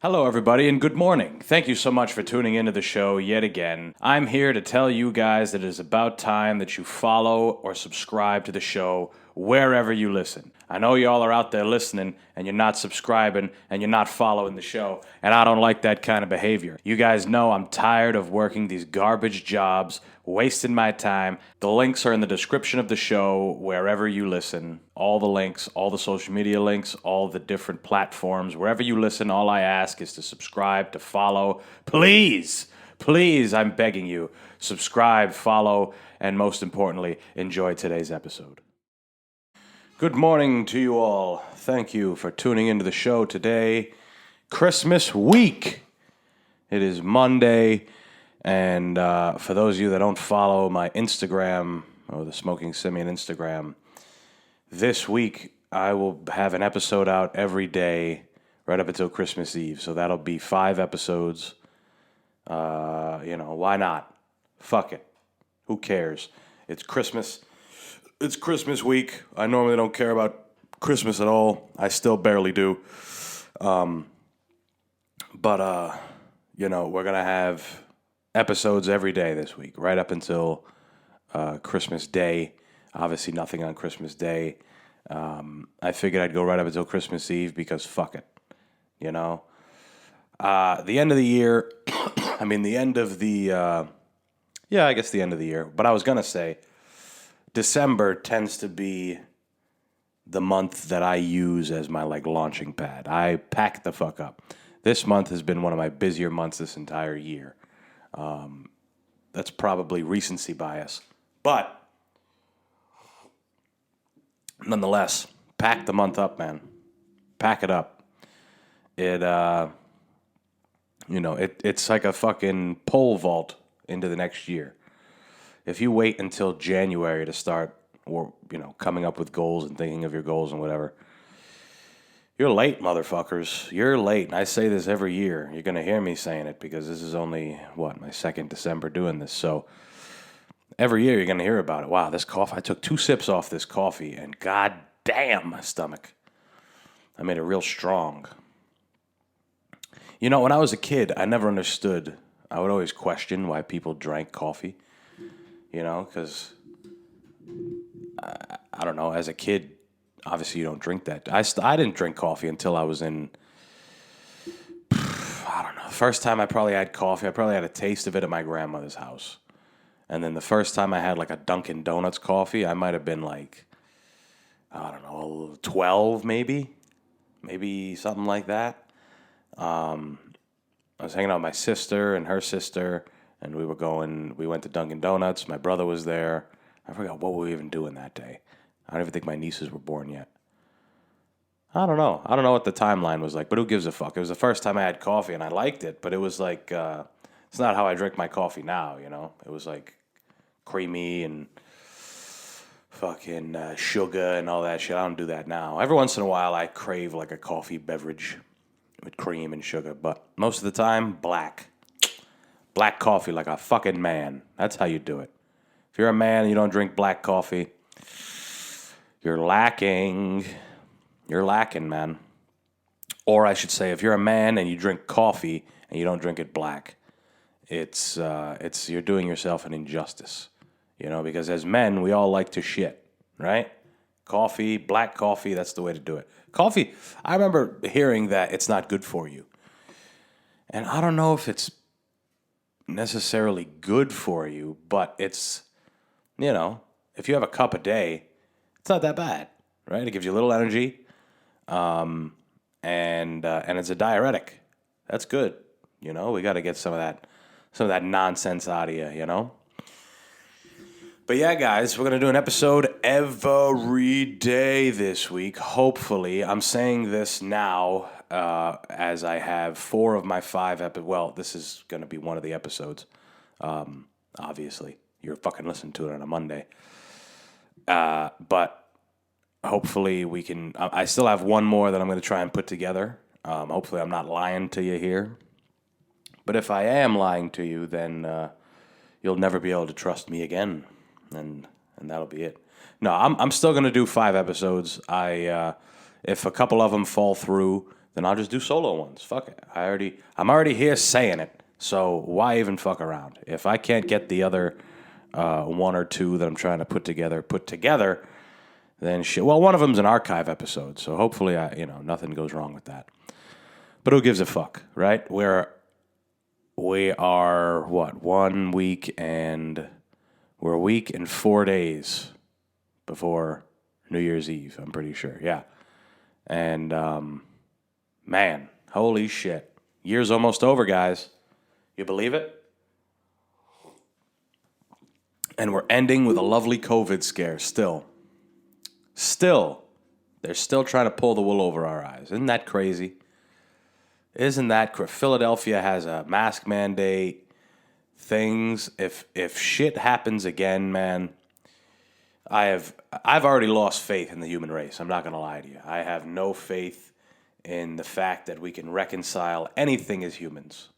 Hello, everybody, and good morning. Thank you so much for tuning into the show yet again. I'm here to tell you guys that it is about time that you follow or subscribe to the show wherever you listen. I know y'all are out there listening and you're not subscribing and you're not following the show, and I don't like that kind of behavior. You guys know I'm tired of working these garbage jobs, wasting my time. The links are in the description of the show wherever you listen. All the links, all the social media links, all the different platforms. Wherever you listen, all I ask is to subscribe, to follow. Please, please, I'm begging you, subscribe, follow, and most importantly, enjoy today's episode. Good morning to you all. Thank you for tuning into the show today. Christmas week. It is Monday, and for those of you that don't follow my Instagram, or the Smoking Simian Instagram, this week I will have an episode out every day right up until Christmas Eve. So that'll be 5 episodes. Why not? Fuck it. Who cares? It's Christmas. It's Christmas week. I normally don't care about Christmas at all. I still barely do. But we're going to have episodes every day this week, right up until Christmas Day. Obviously, nothing on Christmas Day. I figured I'd go right up until Christmas Eve because fuck it. The end of the year, the end of the, I guess the end of the year. But I was going to say, December tends to be the month that I use as my launching pad. I pack the fuck up. This month has been one of my busier months this entire year. That's probably recency bias. But nonetheless, pack the month up, man. Pack it up. It's like a fucking pole vault into the next year. If you wait until January to start, coming up with goals and thinking of your goals and whatever, you're late, motherfuckers. You're late. And I say this every year. You're going to hear me saying it because this is only, my second December doing this. So every year you're going to hear about it. Wow, this coffee, I took 2 sips off this coffee and god damn my stomach. I made it real strong. When I was a kid, I never understood. I would always question why people drank coffee. Because, I don't know, as a kid, obviously you don't drink that. I didn't drink coffee until I was in, I don't know, the first time I probably had coffee, I probably had a taste of it at my grandmother's house. And then the first time I had a Dunkin' Donuts coffee, I might have been 12 maybe something like that. I was hanging out with my sister and her sister, and we went to Dunkin' Donuts. My brother was there. I forgot what we were even doing that day. I don't even think my nieces were born yet. I don't know. I don't know what the timeline was like, but who gives a fuck? It was the first time I had coffee, and I liked it, but it was it's not how I drink my coffee now, It was creamy and fucking sugar and all that shit. I don't do that now. Every once in a while, I crave a coffee beverage with cream and sugar, but most of the time, black. Black coffee like a fucking man. That's how you do it. If you're a man and you don't drink black coffee, you're lacking. You're lacking, man. Or I should say, if you're a man and you drink coffee and you don't drink it black, it's you're doing yourself an injustice. Because as men, we all like to shit, right? Coffee, black coffee, that's the way to do it. Coffee, I remember hearing that it's not good for you. And I don't know if it's necessarily good for you, but it's, if you have a cup a day, it's not that bad, right? It gives you a little energy, and it's a diuretic. That's good. We got to get some of that nonsense out of you, But yeah, guys, we're going to do an episode every day this week, hopefully. I'm saying this now as I have 4 of my 5 episodes. Well, this is going to be one of the episodes, obviously. You're fucking listening to it on a Monday. But hopefully we can... I still have one more that I'm going to try and put together. Hopefully I'm not lying to you here. But if I am lying to you, then you'll never be able to trust me again. And that'll be it. No, I'm still going to do 5 episodes. If a couple of them fall through, then I'll just do solo ones. Fuck it. I'm already here saying it. So why even fuck around? If I can't get the other one or two that I'm trying to put together, then shit. Well, one of them's an archive episode, so hopefully nothing goes wrong with that. But who gives a fuck, right? We are what, 1 week and we're a week and 4 days before New Year's Eve, I'm pretty sure. Yeah. And man, holy shit. Year's almost over, guys. You believe it? And we're ending with a lovely COVID scare still. They're still trying to pull the wool over our eyes. Isn't that crazy? Philadelphia has a mask mandate. Things, if shit happens again, man, I've already lost faith in the human race. I'm not going to lie to you. I have no faith in the fact that we can reconcile anything as humans.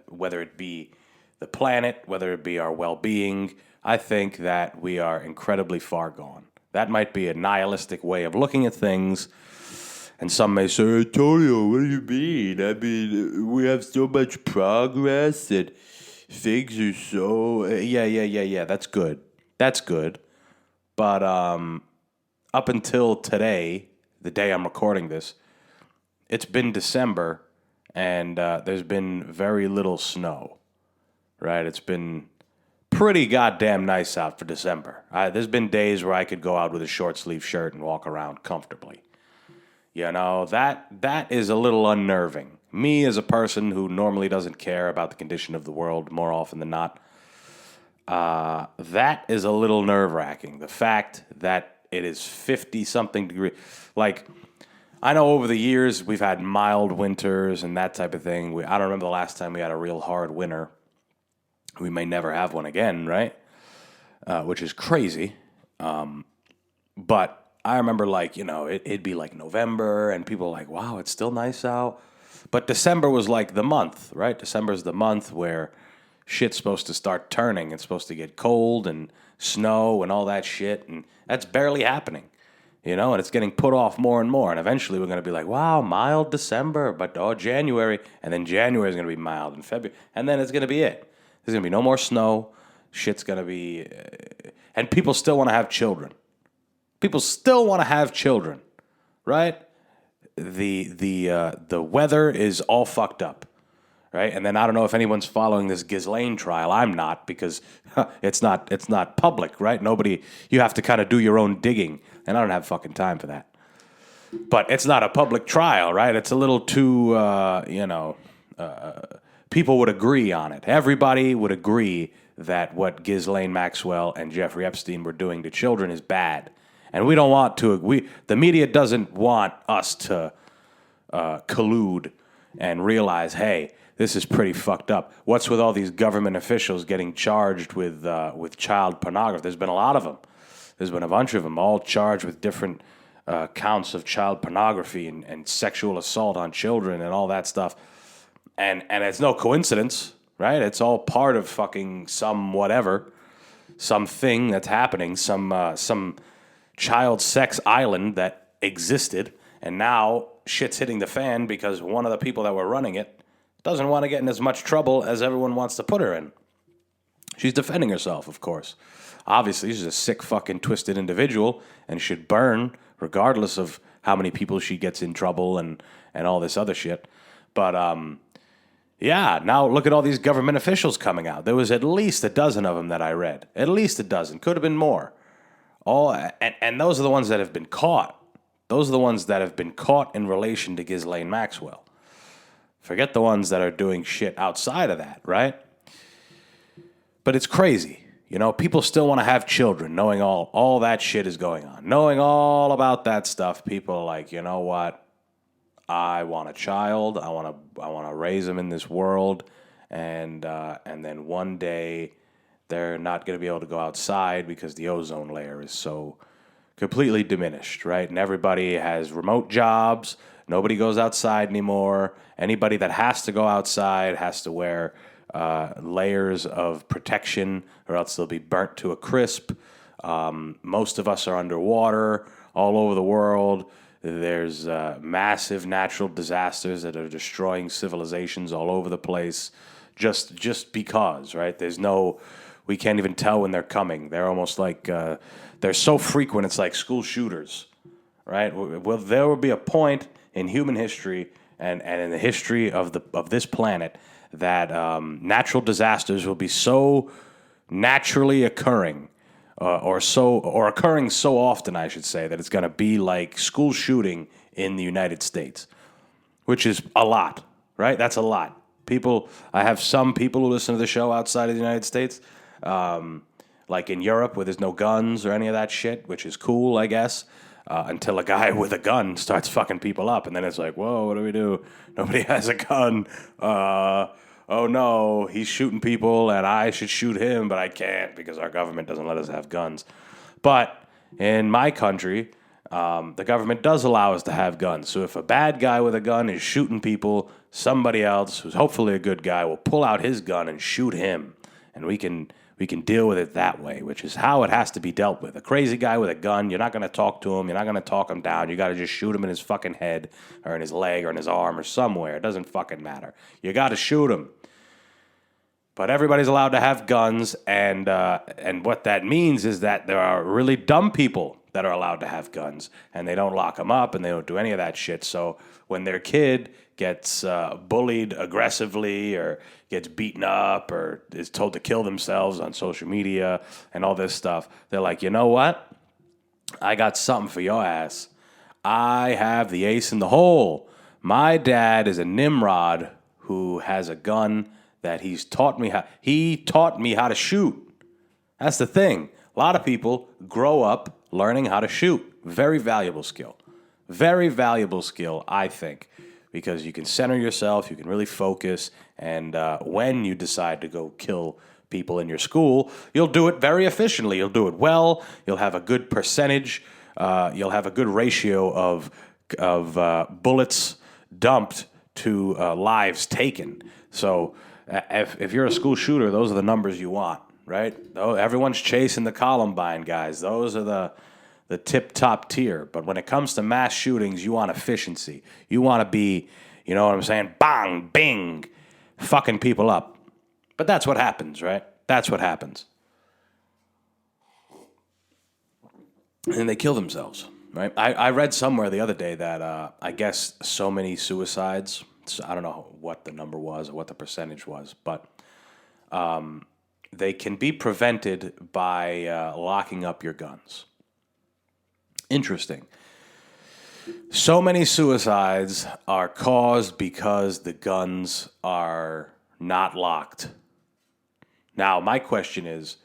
Whether it be the planet, whether it be our well-being, I think that we are incredibly far gone. That might be a nihilistic way of looking at things, and some may say, Antonio, what do you mean? I mean, we have so much progress that things are so... Yeah, that's good. But up until today, the day I'm recording this, it's been December, and there's been very little snow, right? It's been pretty goddamn nice out for December. There's been days where I could go out with a short sleeve shirt and walk around comfortably. You know, that is a little unnerving. Me as a person who normally doesn't care about the condition of the world more often than not, that is a little nerve-wracking. The fact that it is 50-something degrees. Like, I know over the years we've had mild winters and that type of thing. I don't remember the last time we had a real hard winter. We may never have one again, right? Which is crazy. But I remember, like, it'd be like November and people were like, wow, it's still nice out. But December was like the month, right? December's the month where shit's supposed to start turning. It's supposed to get cold and snow and all that shit. And that's barely happening, and it's getting put off more and more. And eventually we're going to be like, wow, mild December, but January. And then January is going to be mild in February. And then it's going to be it. There's going to be no more snow. Shit's going to be... and people still want to have children. People still want to have children, right? The weather is all fucked up, right? And then I don't know if anyone's following this Ghislaine trial. I'm not, because it's not public, right? You have to kind of do your own digging, and I don't have fucking time for that. But it's not a public trial, right? It's a little too, people would agree on it. Everybody would agree that what Ghislaine Maxwell and Jeffrey Epstein were doing to children is bad. And we don't want to. The media doesn't want us to collude and realize, hey, this is pretty fucked up. What's with all these government officials getting charged with child pornography? There's been a lot of them. There's been a bunch of them, all charged with different counts of child pornography and sexual assault on children and all that stuff. And it's no coincidence, right? It's all part of fucking something that's happening, some child sex island that existed, and now shit's hitting the fan because one of the people that were running it doesn't want to get in as much trouble as everyone wants to put her in. She's defending herself, of course. Obviously, she's a sick, fucking, twisted individual and should burn regardless of how many people she gets in trouble and all this other shit. But, yeah, now look at all these government officials coming out. There was at least a dozen of them that I read. At least a dozen. Could have been more. And those are the ones that have been caught. Those are the ones that have been caught in relation to Ghislaine Maxwell. Forget the ones that are doing shit outside of that, right? But it's crazy. People still want to have children, knowing all that shit is going on. Knowing all about that stuff, people are like, you know what? I want a child. I want to raise them in this world. And then one day they're not going to be able to go outside because the ozone layer is so completely diminished, right? And everybody has remote jobs. Nobody goes outside anymore. Anybody that has to go outside has to wear layers of protection, or else they'll be burnt to a crisp. Most of us are underwater all over the world. There's massive natural disasters that are destroying civilizations all over the place, just because, right? We can't even tell when they're coming. They're almost like they're so frequent. It's like school shooters, right? Well, there will be a point in human history and in the history of this planet that natural disasters will be so naturally occurring, or occurring so often, I should say, that it's going to be like school shooting in the United States, which is a lot, right? That's a lot. I have some people who listen to the show outside of the United States, like in Europe where there's no guns or any of that shit, which is cool, I guess, until a guy with a gun starts fucking people up. And then it's like, whoa, what do we do? Nobody has a gun. Oh no, he's shooting people and I should shoot him, but I can't because our government doesn't let us have guns. But in my country, the government does allow us to have guns. So if a bad guy with a gun is shooting people, somebody else, who's hopefully a good guy, will pull out his gun and shoot him. And we can deal with it that way, which is how it has to be dealt with. A crazy guy with a gun, you're not going to talk to him. You're not going to talk him down. You got to just shoot him in his fucking head or in his leg or in his arm or somewhere. It doesn't fucking matter. You got to shoot him. But everybody's allowed to have guns, and what that means is that there are really dumb people that are allowed to have guns, and they don't lock them up, and they don't do any of that shit. So when their kid gets bullied aggressively or gets beaten up or is told to kill themselves on social media and all this stuff, they're like, you know what? I got something for your ass. I have the ace in the hole. My dad is a Nimrod who has a gun that he taught me how to shoot. That's the thing. A lot of people grow up learning how to shoot. Very valuable skill. Very valuable skill, I think, because you can center yourself, you can really focus, and when you decide to go kill people in your school, you'll do it very efficiently. You'll do it well. You'll have a good percentage. You'll have a good ratio of bullets dumped to lives taken. So if you're a school shooter, those are the numbers you want, right? Oh, everyone's chasing the Columbine guys. Those are the tip-top tier. But when it comes to mass shootings, you want efficiency. You want to be, you know what I'm saying, bang, bing, fucking people up. But that's what happens, right? That's what happens. And they kill themselves, right? I read somewhere the other day that I guess so many suicides, I don't know what the number was or what the percentage was, but they can be prevented by locking up your guns. Interesting. So many suicides are caused because the guns are not locked. Now, my question is,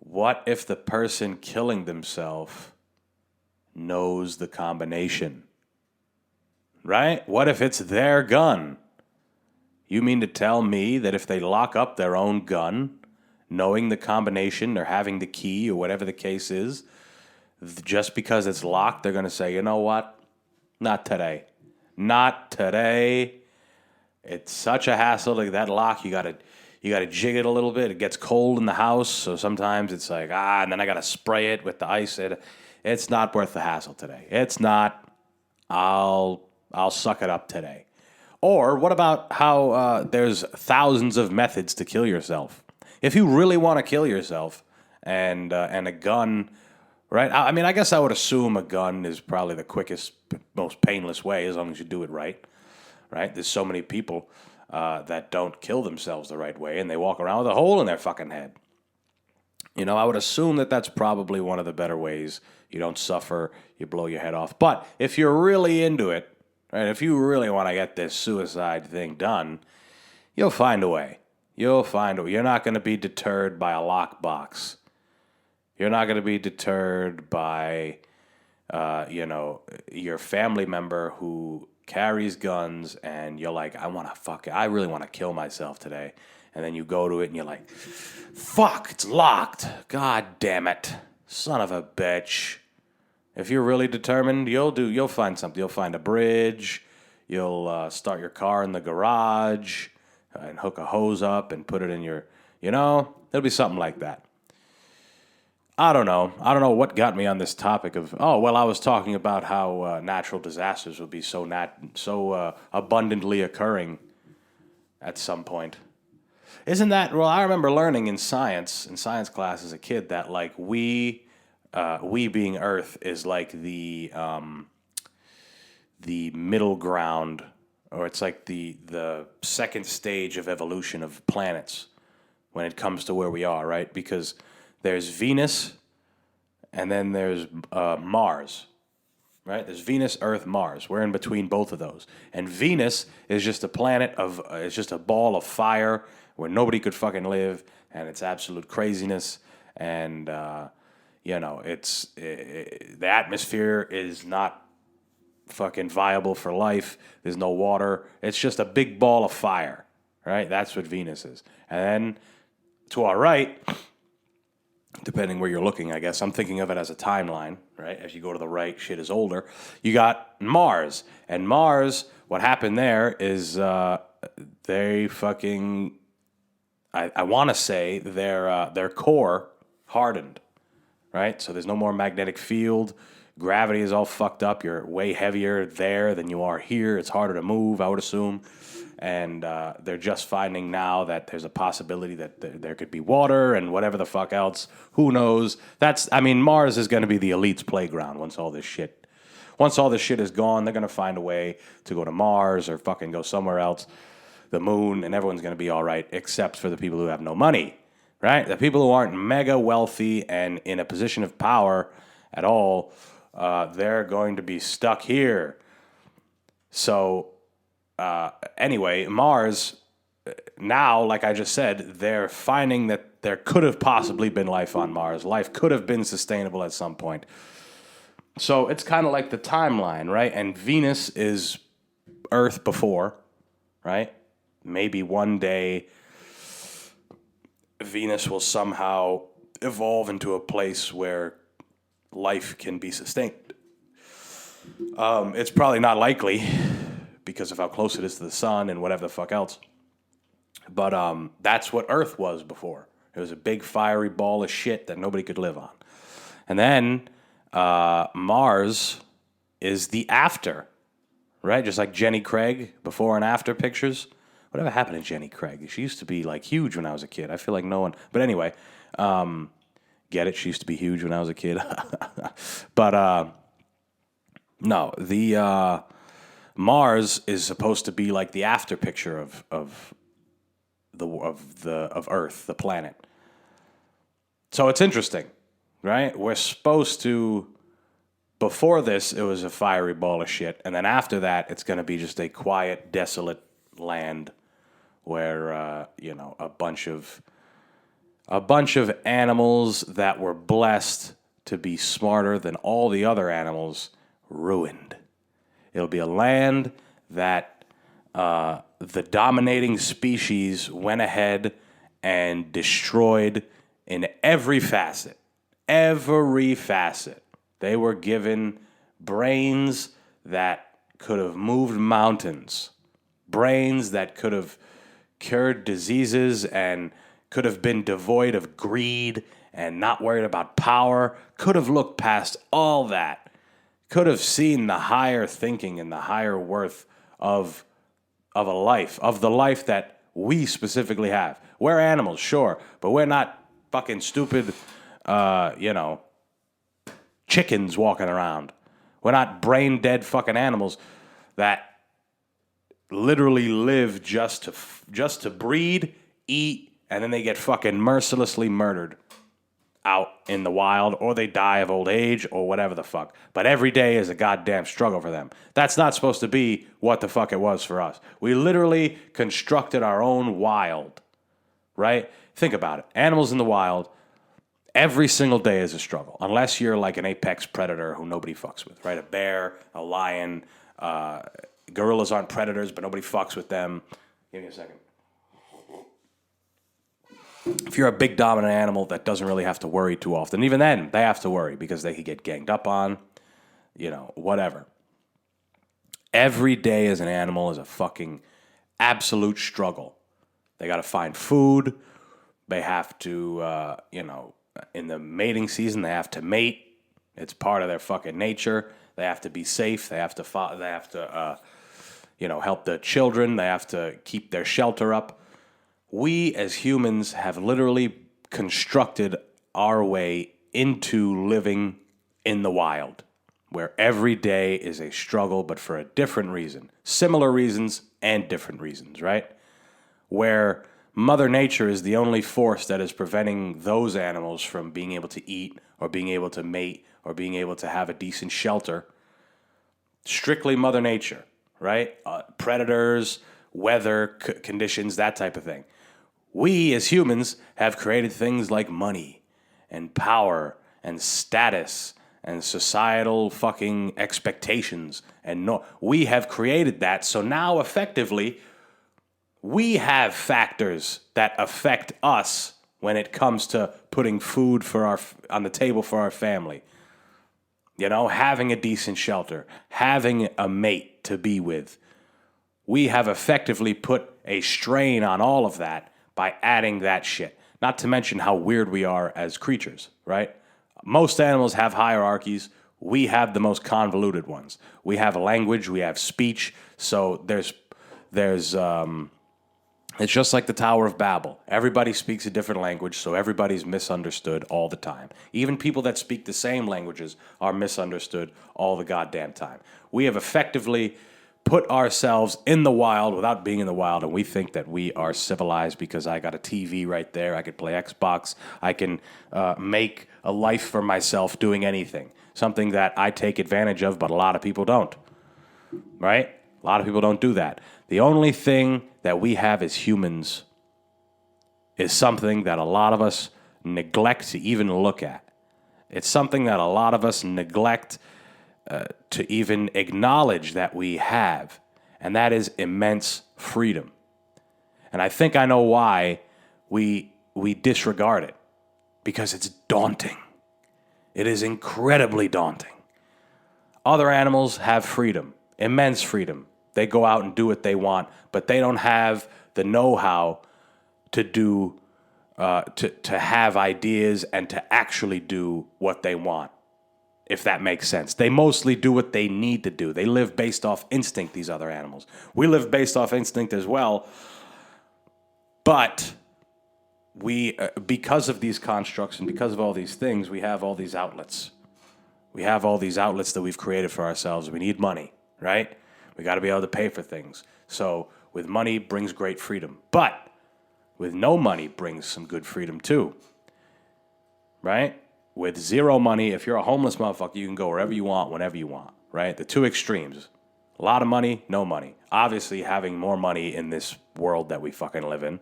what if the person killing themselves knows the combination? Right? What if it's their gun? You mean to tell me that if they lock up their own gun, knowing the combination or having the key or whatever the case is, just because it's locked, they're going to say, you know what? Not today. Not today. It's such a hassle. Like that lock, you got to jig it a little bit. It gets cold in the house, so sometimes it's like, and then I got to spray it with the ice. It's not worth the hassle today. It's not. I'll suck it up today. Or what about how there's thousands of methods to kill yourself? If you really want to kill yourself and a gun, right? I mean, I guess I would assume a gun is probably the quickest, most painless way as long as you do it right, right? There's so many people that don't kill themselves the right way and they walk around with a hole in their fucking head. You know, I would assume that that's probably one of the better ways. You don't suffer, you blow your head off. But if you're really into it, right, if you really want to get this suicide thing done, you'll find a way. You'll find a way. You're not going to be deterred by a lockbox. You're not going to be deterred by, your family member who carries guns and you're like, I really want to kill myself today. And then you go to it and you're like, fuck, it's locked. God damn it. Son of a bitch. If you're really determined, you'll find something. You'll find a bridge. You'll start your car in the garage and hook a hose up and put it in your, it'll be something like that. I don't know. I don't know what got me on this topic of. Oh well, I was talking about how natural disasters would be so abundantly occurring at some point. Isn't that well? I remember learning in science class as a kid that like we being Earth is like the middle ground, or it's like the second stage of evolution of planets when it comes to where we are, right? Because there's Venus, and then there's Mars, right? There's Venus, Earth, Mars. We're in between both of those, and Venus is just a planet of, it's just a ball of fire where nobody could fucking live, and it's absolute craziness, and the atmosphere is not fucking viable for life. There's no water. It's just a big ball of fire, right? That's what Venus is. And then to our right, depending where you're looking, I guess, I'm thinking of it as a timeline, right? As you go to the right, shit is older. You got Mars. And Mars, what happened there is they fucking, I want to say their core hardened, right? So there's no more magnetic field. Gravity is all fucked up. You're way heavier there than you are here. It's harder to move, I would assume. And they're just finding now that there's a possibility that there could be water and whatever the fuck else. Who knows? Mars is going to be the elite's playground once all this shit is gone. They're going to find a way to go to Mars or fucking go somewhere else, the moon, and everyone's going to be all right, except for the people who have no money, right? The people who aren't mega wealthy and in a position of power at all, they're going to be stuck here. So, anyway, Mars, now, like I just said, they're finding that there could have possibly been life on Mars. Life could have been sustainable at some point. So it's kind of like the timeline, right? And Venus is Earth before, right? Maybe one day Venus will somehow evolve into a place where life can be sustained. It's probably not likely because of how close it is to the sun and whatever the fuck else. But that's what Earth was before. It was a big fiery ball of shit that nobody could live on. And then Mars is the after, right? Just like Jenny Craig, before and after pictures. Whatever happened to Jenny Craig? She used to be like huge when I was a kid. I feel like no one. But anyway, get it? She used to be huge when I was a kid. But no, the Mars is supposed to be like the after picture of Earth, the planet. So it's interesting, right? We're supposed to. Before this, it was a fiery ball of shit, and then after that, it's going to be just a quiet, desolate land where a bunch of animals that were blessed to be smarter than all the other animals ruined. It'll be a land that the dominating species went ahead and destroyed in every facet. Every facet. They were given brains that could have moved mountains. Brains that could have cured diseases and could have been devoid of greed and not worried about power, could have looked past all that, could have seen the higher thinking and the higher worth of the life that we specifically have. We're animals, sure, but we're not fucking stupid, chickens walking around. We're not brain dead fucking animals that literally live just to breed, eat, and then they get fucking mercilessly murdered out in the wild, or they die of old age, or whatever the fuck. But every day is a goddamn struggle for them. That's not supposed to be what the fuck it was for us. We literally constructed our own wild, right? Think about it. Animals in the wild, every single day is a struggle, unless you're like an apex predator who nobody fucks with, right? A bear, a lion, gorillas aren't predators, but nobody fucks with them. Give me a second. If you're a big dominant animal that doesn't really have to worry too often, even then, they have to worry because they could get ganged up on, whatever. Every day as an animal is a fucking absolute struggle. They got to find food. They have to, in the mating season, they have to mate. It's part of their fucking nature. They have to be safe. They have to help the children. They have to keep their shelter up. We as humans have literally constructed our way into living in the wild, where every day is a struggle, but for a different reason. Similar reasons and different reasons, right? Where Mother Nature is the only force that is preventing those animals from being able to eat or being able to mate or being able to have a decent shelter. Strictly Mother Nature, right? Predators, weather conditions, that type of thing. We as humans have created things like money and power and status and societal fucking expectations. We have created that. So now effectively, we have factors that affect us when it comes to putting food on the table for our family. Having a decent shelter, having a mate to be with. We have effectively put a strain on all of that by adding that shit. Not to mention how weird we are as creatures, right? Most animals have hierarchies. We have the most convoluted ones. We have language, we have speech. So it's just like the Tower of Babel. Everybody speaks a different language, so everybody's misunderstood all the time. Even people that speak the same languages are misunderstood all the goddamn time. We have effectively put ourselves in the wild without being in the wild, and we think that we are civilized because I got a TV right there. I can play Xbox. I can make a life for myself doing anything. Something that I take advantage of, but a lot of people don't. Right? A lot of people don't do that. The only thing that we have as humans is something that a lot of us neglect to even look at. It's something that a lot of us neglect to even acknowledge that we have, and that is immense freedom. And I think I know why we disregard it, because it's daunting. It is incredibly daunting. Other animals have freedom, immense freedom. They go out and do what they want, but they don't have the know-how to do, to have ideas and to actually do what they want, if that makes sense. They mostly do what they need to do. They live based off instinct, these other animals. We live based off instinct as well, but we, because of these constructs and because of all these things, we have all these outlets. We have all these outlets that we've created for ourselves. We need money, right? We got to be able to pay for things. So with money brings great freedom. But with no money brings some good freedom too. Right? With zero money, if you're a homeless motherfucker, you can go wherever you want, whenever you want. Right? The two extremes. A lot of money, no money. Obviously, having more money in this world that we fucking live in,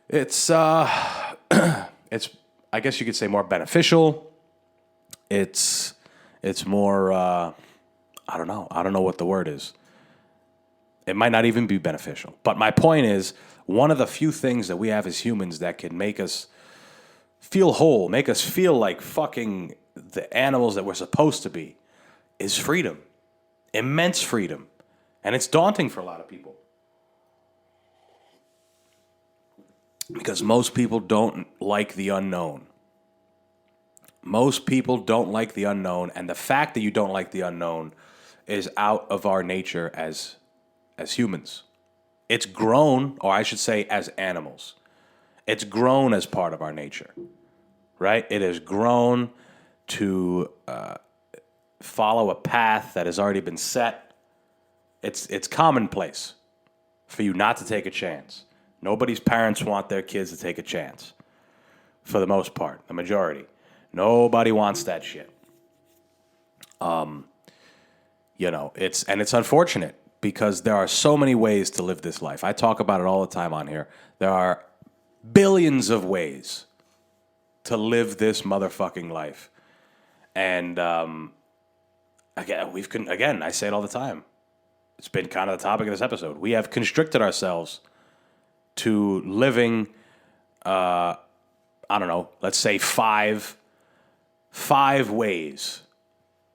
it's I guess you could say more beneficial. It's more I don't know. I don't know what the word is. It might not even be beneficial. But my point is, one of the few things that we have as humans that can make us feel whole, make us feel like fucking the animals that we're supposed to be, is freedom. Immense freedom. And it's daunting for a lot of people. Because most people don't like the unknown. Most people don't like the unknown, and the fact that you don't like the unknown is out of our nature as humans. It's grown, or I should say as animals. It's grown as part of our nature, right? It has grown to follow a path that has already been set. It's commonplace for you not to take a chance. Nobody's parents want their kids to take a chance, for the most part, the majority. Nobody wants that shit. It's unfortunate because there are so many ways to live this life. I talk about it all the time on here. There are billions of ways to live this motherfucking life. And again, I say it all the time. It's been kind of the topic of this episode. We have constricted ourselves to living, let's say five ways,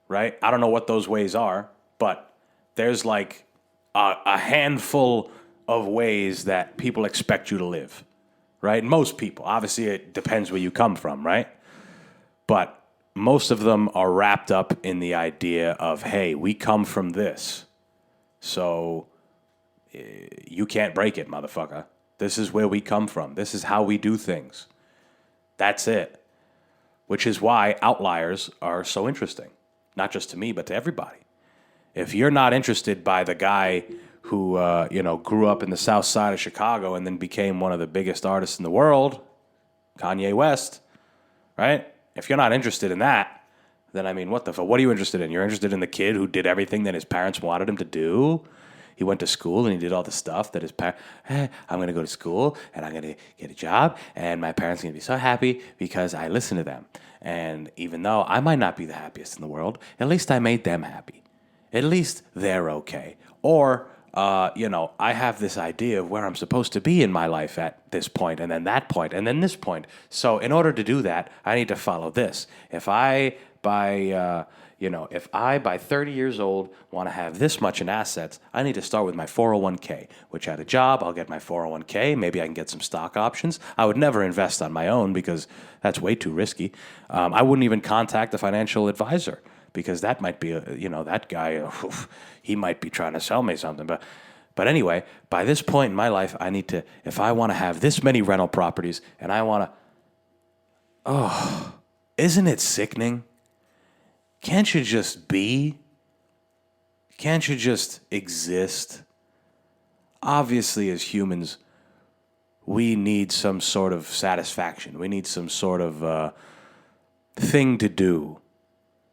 right? I don't know what those ways are, but there's like a handful of ways that people expect you to live. right? Most people. Obviously, it depends where you come from, right? But most of them are wrapped up in the idea of, hey, we come from this. So you can't break it, motherfucker. This is where we come from. This is how we do things. That's it. Which is why outliers are so interesting. Not just to me, but to everybody. If you're not interested by the guy who, grew up in the south side of Chicago and then became one of the biggest artists in the world, Kanye West, right? If you're not interested in that, then I mean, what the fuck? What are you interested in? You're interested in the kid who did everything that his parents wanted him to do? He went to school and he did all the stuff that his parents, I'm going to go to school and I'm going to get a job and my parents are going to be so happy because I listen to them. And even though I might not be the happiest in the world, at least I made them happy. At least they're okay. Or, I have this idea of where I'm supposed to be in my life at this point, and then that point, and then this point. So in order to do that, I need to follow this. If I by 30 years old want to have this much in assets, I need to start with my 401k, which at a job, I'll get my 401k. Maybe I can get some stock options. I would never invest on my own because that's way too risky. I wouldn't even contact a financial advisor because that might be, that guy, he might be trying to sell me something. But anyway, by this point in my life, I need to, if I want to have this many rental properties and I want to, isn't it sickening? Can't you just be? Can't you just exist? Obviously, as humans, we need some sort of satisfaction. We need some sort of thing to do,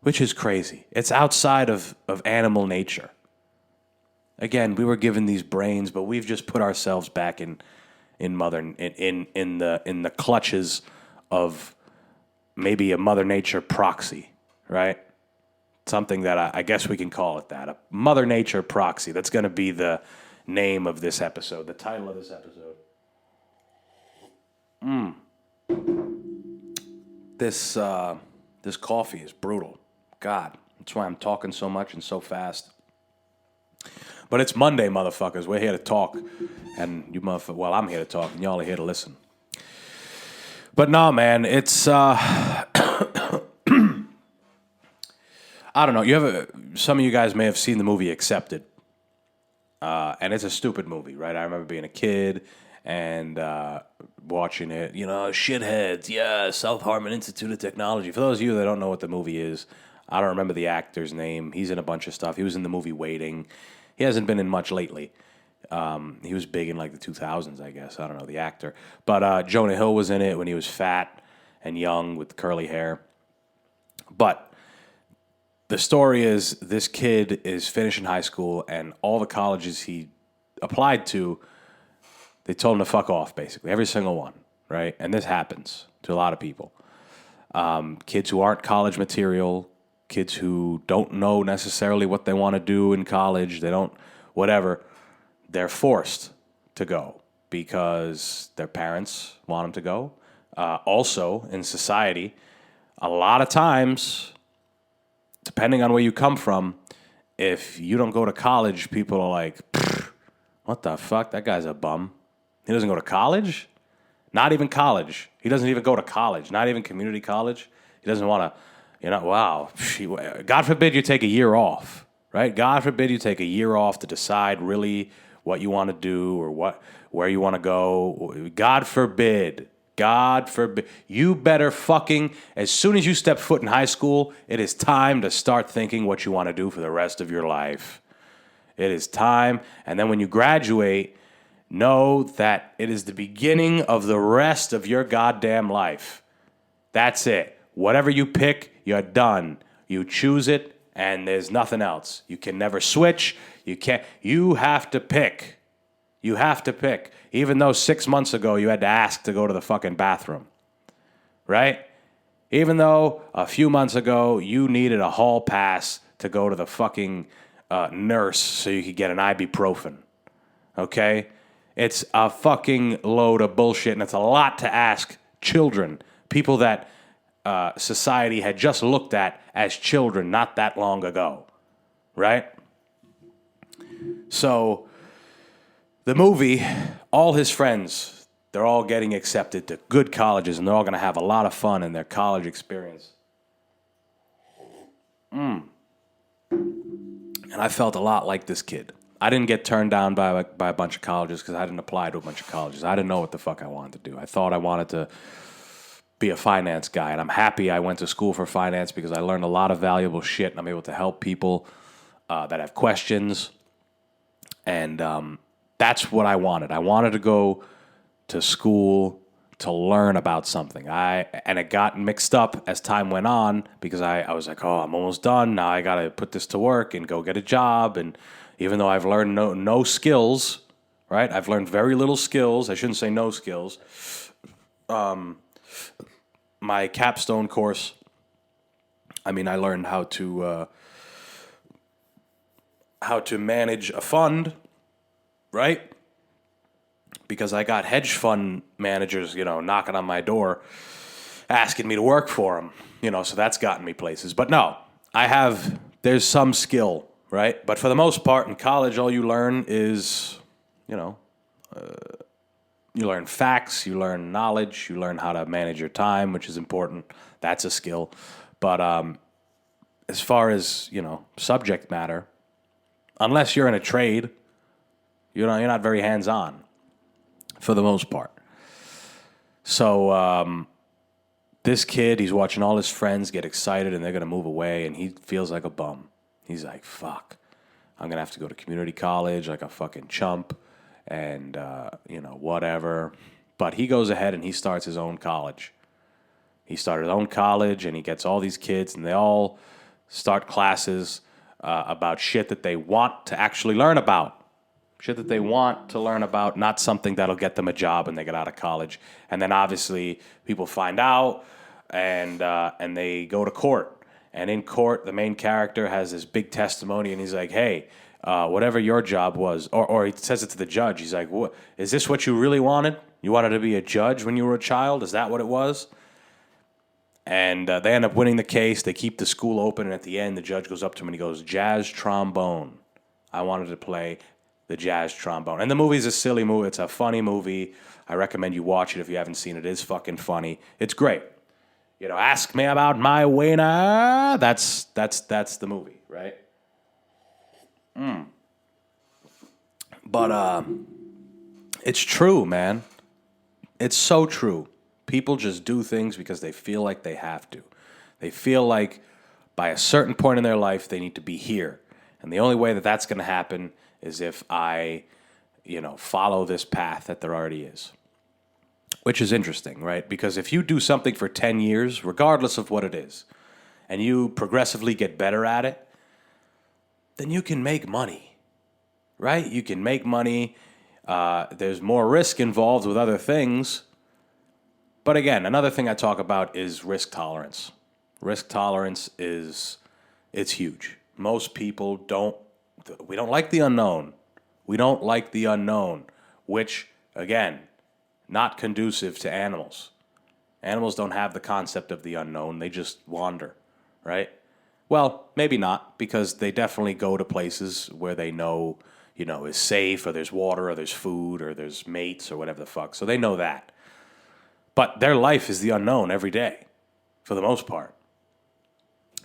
which is crazy. It's outside of animal nature. Again, we were given these brains, but we've just put ourselves back in the clutches of maybe a Mother Nature proxy, right? Something that I guess we can call it that. A Mother Nature proxy. That's going to be the name of this episode, the title of this episode. This coffee is brutal. God, that's why I'm talking so much and so fast. But it's Monday, motherfuckers. We're here to talk. And you motherfuckers, well, I'm here to talk, and y'all are here to listen. But no, man, it's... I don't know. Some of you guys may have seen the movie Accepted. And it's a stupid movie, right? I remember being a kid and watching it. Shitheads. Yeah, South Harmon Institute of Technology. For those of you that don't know what the movie is, I don't remember the actor's name. He's in a bunch of stuff. He was in the movie Waiting. He hasn't been in much lately. He was big in like the 2000s, I guess. I don't know, the actor. But Jonah Hill was in it when he was fat and young with curly hair. But the story is this kid is finishing high school, and all the colleges he applied to, they told him to fuck off, basically. Every single one, right? And this happens to a lot of people. Kids who aren't college material, kids who don't know necessarily what they want to do in college, they don't, whatever, they're forced to go because their parents want them to go. Also, in society, a lot of times, depending on where you come from, if you don't go to college, people are like, what the fuck? That guy's a bum. He doesn't go to college? Not even college. He doesn't even go to college. Not even community college. He doesn't want to, wow. God forbid you take a year off, right? God forbid you take a year off to decide really what you want to do or where you want to go. God forbid. God forbid. You better fucking, as soon as you step foot in high school, it is time to start thinking what you want to do for the rest of your life. It is time. And then when you graduate, know that it is the beginning of the rest of your goddamn life. That's it. Whatever you pick, you're done. You choose it, and there's nothing else. You can never switch. You have to pick. You have to pick. Even though 6 months ago you had to ask to go to the fucking bathroom. Right? Even though a few months ago you needed a hall pass to go to the fucking nurse so you could get an ibuprofen. Okay? It's a fucking load of bullshit, and it's a lot to ask children, people that society had just looked at as children not that long ago. Right? So... the movie, all his friends, they're all getting accepted to good colleges, and they're all going to have a lot of fun in their college experience. And I felt a lot like this kid. I didn't get turned down by a bunch of colleges because I didn't apply to a bunch of colleges. I didn't know what the fuck I wanted to do. I thought I wanted to be a finance guy, and I'm happy I went to school for finance because I learned a lot of valuable shit, and I'm able to help people that have questions. And that's what I wanted. I wanted to go to school to learn about something. And it got mixed up as time went on because I was like, oh, I'm almost done. Now I got to put this to work and go get a job. And even though I've learned no skills, right? I've learned very little skills. I shouldn't say no skills. My capstone course, I learned how to manage a fund, right? Because I got hedge fund managers, knocking on my door, asking me to work for them, so that's gotten me places. But no, there's some skill, right? But for the most part, in college, all you learn is, you learn facts, you learn knowledge, you learn how to manage your time, which is important. That's a skill. But as far as, subject matter, unless you're in a trade, you're not very hands-on for the most part. So this kid, he's watching all his friends get excited and they're going to move away, and he feels like a bum. He's like, fuck, I'm going to have to go to community college like a fucking chump and, whatever. But he goes ahead and he starts his own college. He started his own college, and he gets all these kids, and they all start classes about shit that they want to actually learn about. Shit that they want to learn about, not something that'll get them a job when they get out of college. And then obviously people find out, and they go to court. And in court, the main character has this big testimony, and he's like, hey, whatever your job was, or he says it to the judge. He's like, what, is this what you really wanted? You wanted to be a judge when you were a child? Is that what it was? And they end up winning the case. They keep the school open, and at the end, the judge goes up to him and he goes, jazz trombone. I wanted to play the jazz trombone. And the movie's a silly movie. It's a funny movie. I recommend you watch it if you haven't seen it. It is fucking funny. It's great. Ask me about my wiener. That's the movie, right? But it's true, man. It's so true. People just do things because they feel like they have to. They feel like by a certain point in their life they need to be here. And the only way that that's going to happen is if I, follow this path that there already is. Which is interesting, right? Because if you do something for 10 years, regardless of what it is, and you progressively get better at it, then you can make money, right? You can make money. There's more risk involved with other things. But again, another thing I talk about is risk tolerance. Risk tolerance it's huge. Most people we don't like the unknown. We don't like the unknown, which, again, not conducive to animals. Animals don't have the concept of the unknown. They just wander, right? Well, maybe not, because they definitely go to places where they know, is safe, or there's water, or there's food, or there's mates, or whatever the fuck. So they know that. But their life is the unknown every day, for the most part.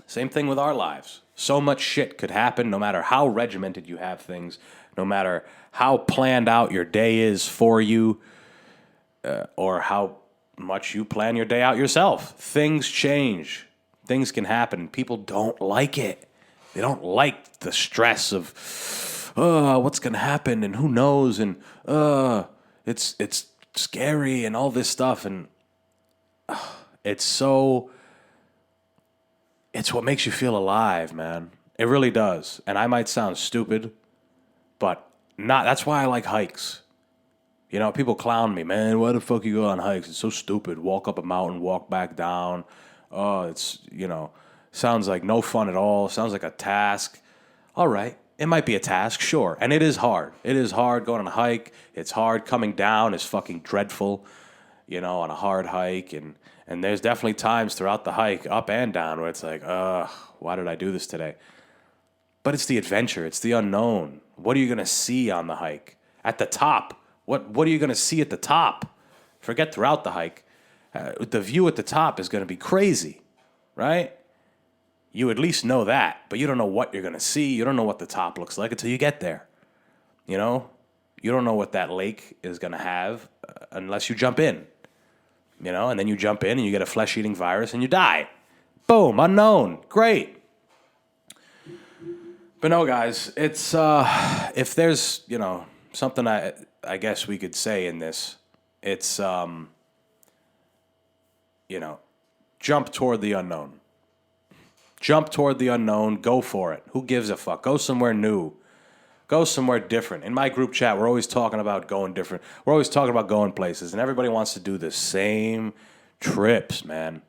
Same thing with our lives. So much shit could happen no matter how regimented you have things, no matter how planned out your day is for you, or how much you plan your day out yourself. Things change. Things can happen. People don't like it. They don't like the stress of, what's going to happen and who knows, and it's scary and all this stuff, and it's what makes you feel alive, man. It really does. And I might sound stupid, but that's why I like hikes. People clown me, man, why the fuck you go on hikes? It's so stupid. Walk up a mountain, walk back down. Oh, it's, sounds like no fun at all. Sounds like a task. All right. It might be a task, sure. And it is hard. It is hard going on a hike. It's hard. Coming down is fucking dreadful, on a hard hike. And there's definitely times throughout the hike, up and down, where it's like, why did I do this today? But it's the adventure. It's the unknown. What are you going to see on the hike? At the top. What are you going to see at the top? Forget throughout the hike. The view at the top is going to be crazy, right? You at least know that, but you don't know what you're going to see. You don't know what the top looks like until you get there. You know? You don't know what that lake is going to have unless you jump in. You know, and then you jump in and you get a flesh-eating virus and you die. Boom, unknown. Great. But no, guys, it's, if there's, you know, something I guess we could say in this, it's, you know, jump toward the unknown. Jump toward the unknown. Go for it. Who gives a fuck? Go somewhere new. Go somewhere different. In my group chat, we're always talking about going different. We're always talking about going places, and everybody wants to do the same trips, man.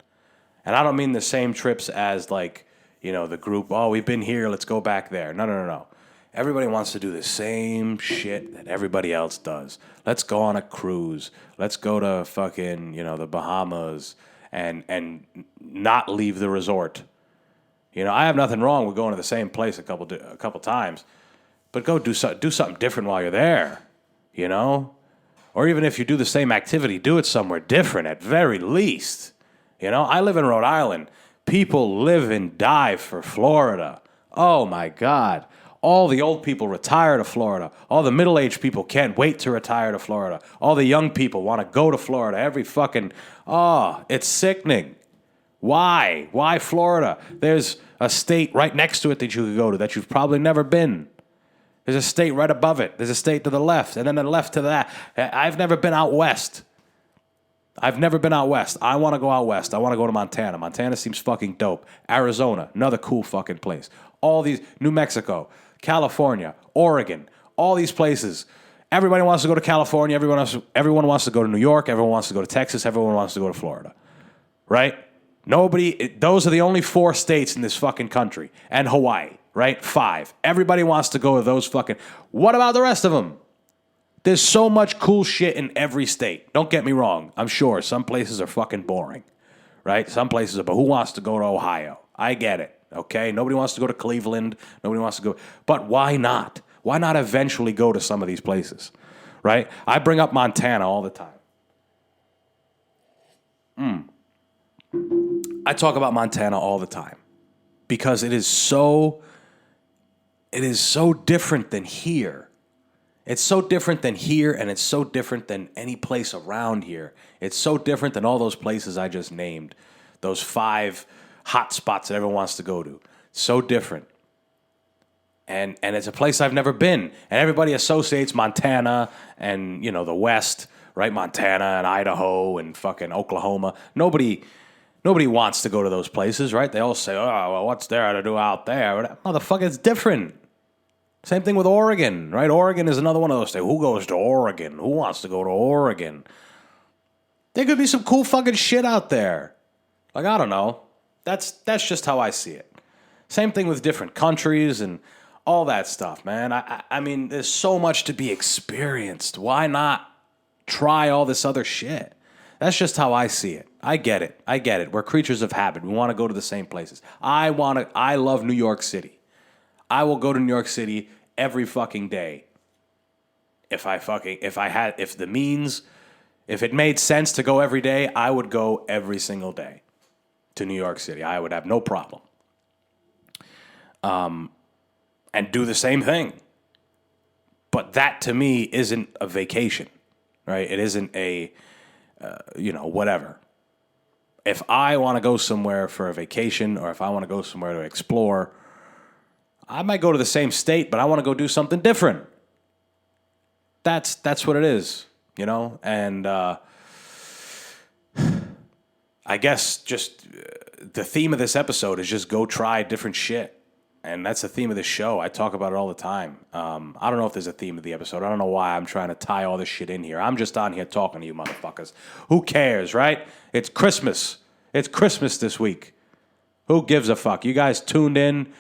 And I don't mean the same trips as, like, you know, the group, oh, we've been here, let's go back there. No. Everybody wants to do the same shit that everybody else does. Let's go on a cruise. Let's go to fucking, you know, the Bahamas and not leave the resort. You know, I have nothing wrong with going to the same place a couple times, but go do something different while you're there, you know? Or even if you do the same activity, do it somewhere different at very least. You know, I live in Rhode Island. People live and die for Florida. Oh, my God. All the old people retire to Florida. All the middle-aged people can't wait to retire to Florida. All the young people want to go to Florida. Every fucking... Oh, it's sickening. Why? Why Florida? There's a state right next to it that you could go to that you've probably never been. There's a state right above it. There's a state to the left, and then the left to that. I've never been out west. I want to go out west. I want to go to Montana. Montana seems fucking dope. Arizona, another cool fucking place. All these, New Mexico, California, Oregon, all these places. Everybody wants to go to California. Everyone wants to go to New York. Everyone wants to go to Texas. Everyone wants to go to Florida. Right? Those are the only 4 states in this fucking country. And Hawaii, right? 5. Everybody wants to go to those fucking... What about the rest of them? There's so much cool shit in every state. Don't get me wrong. I'm sure some places are fucking boring, right? Some places are, but who wants to go to Ohio? I get it, okay? Nobody wants to go to Cleveland. Nobody wants to go. But why not? Why not eventually go to some of these places, right? I bring up Montana all the time. I talk about Montana all the time because it is so different than here. It's so different than here, and it's so different than any place around here. It's so different than all those places I just named, those 5 hot spots that everyone wants to go to. So different. And it's a place I've never been. And everybody associates Montana and, you know, the West, right? Montana and Idaho and fucking Oklahoma. Nobody wants to go to those places, right? They all say, oh, well, what's there to do out there? Motherfucker, it's different. Same thing with Oregon, right? Oregon is another one of those things. Who goes to Oregon? Who wants to go to Oregon? There could be some cool fucking shit out there. Like, I don't know. That's just how I see it. Same thing with different countries and all that stuff, man. I mean, there's so much to be experienced. Why not try all this other shit? That's just how I see it. I get it. We're creatures of habit. We want to go to the same places. I love New York City. I will go to New York City every fucking day. If it made sense to go every day, I would go every single day to New York City. I would have no problem. And do the same thing. But that to me isn't a vacation, right? It isn't a, whatever. If I want to go somewhere for a vacation or if I want to go somewhere to explore, I might go to the same state, but I want to go do something different. That's what it is, you know? And I guess just the theme of this episode is just go try different shit. And that's the theme of the show. I talk about it all the time. I don't know if there's a theme of the episode. I don't know why I'm trying to tie all this shit in here. I'm just on here talking to you motherfuckers. Who cares, right? It's Christmas. It's Christmas this week. Who gives a fuck? You guys tuned in,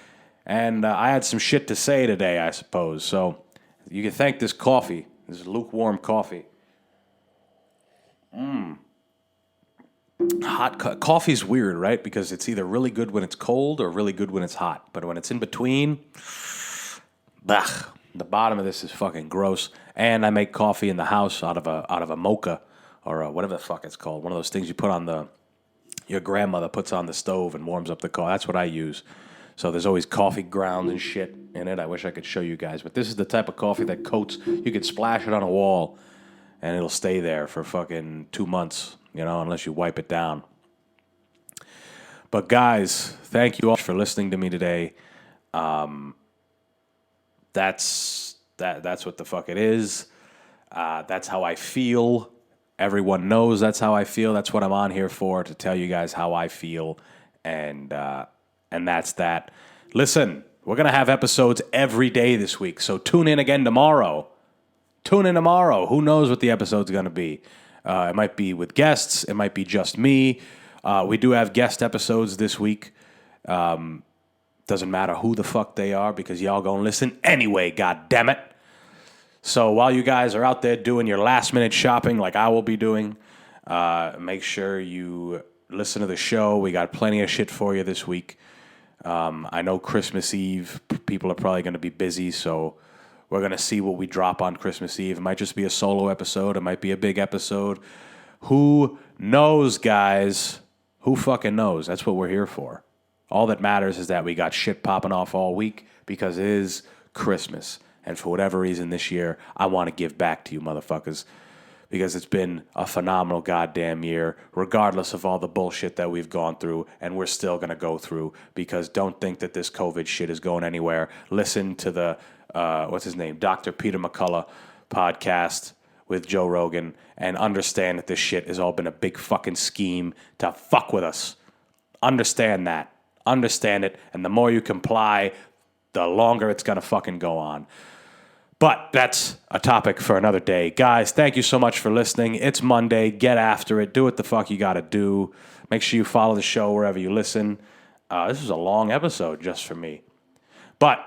and I had some shit to say today, I suppose. So you can thank this coffee, this lukewarm coffee. Hot coffee's weird, right? Because it's either really good when it's cold or really good when it's hot. But when it's in between, the bottom of this is fucking gross. And I make coffee in the house out of a mocha, or whatever the fuck it's called. One of those things you put on your grandmother puts on the stove and warms up the coffee. That's what I use. So there's always coffee grounds and shit in it. I wish I could show you guys. But this is the type of coffee that coats. You could splash it on a wall, and it'll stay there for fucking 2 months, unless you wipe it down. But guys, thank you all for listening to me today. That's what the fuck it is. That's how I feel. Everyone knows that's how I feel. That's what I'm on here for, to tell you guys how I feel. And that's that. Listen, we're going to have episodes every day this week, so tune in again tomorrow. Who knows what the episode's going to be? It might be with guests. It might be just me. We do have guest episodes this week. Doesn't matter who the fuck they are, because y'all gonna listen anyway, god damn it. So while you guys are out there doing your last minute shopping like I will be doing, make sure you listen to the show. We got plenty of shit for you this week. I know Christmas Eve, people are probably going to be busy, so we're going to see what we drop on Christmas Eve. It might just be a solo episode. It might be a big episode. Who knows, guys? Who fucking knows? That's what we're here for. All that matters is that we got shit popping off all week, because it is Christmas. And for whatever reason this year, I want to give back to you motherfuckers, because it's been a phenomenal goddamn year, regardless of all the bullshit that we've gone through, and we're still going to go through, because don't think that this COVID shit is going anywhere. Listen to the, what's his name, Dr. Peter McCullough podcast with Joe Rogan, and understand that this shit has all been a big fucking scheme to fuck with us. Understand that. Understand it, and the more you comply, the longer it's going to fucking go on. But that's a topic for another day. Guys, thank you so much for listening. It's Monday. Get after it. Do what the fuck you got to do. Make sure you follow the show wherever you listen. This is a long episode just for me. But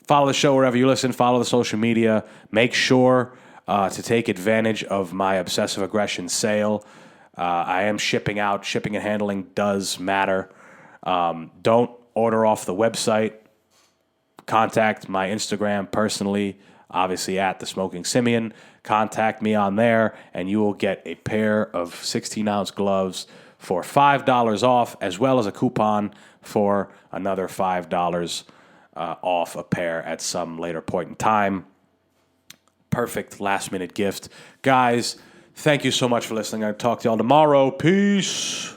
follow the show wherever you listen. Follow the social media. Make sure to take advantage of my obsessive aggression sale. I am shipping out. Shipping and handling does matter. Don't order off the website. Contact my Instagram personally, obviously at the Smoking Simian. Contact me on there, and you will get a pair of 16-ounce gloves for $5 off, as well as a coupon for another $5 off a pair at some later point in time. Perfect last-minute gift. Guys, thank you so much for listening. I'll talk to y'all tomorrow. Peace.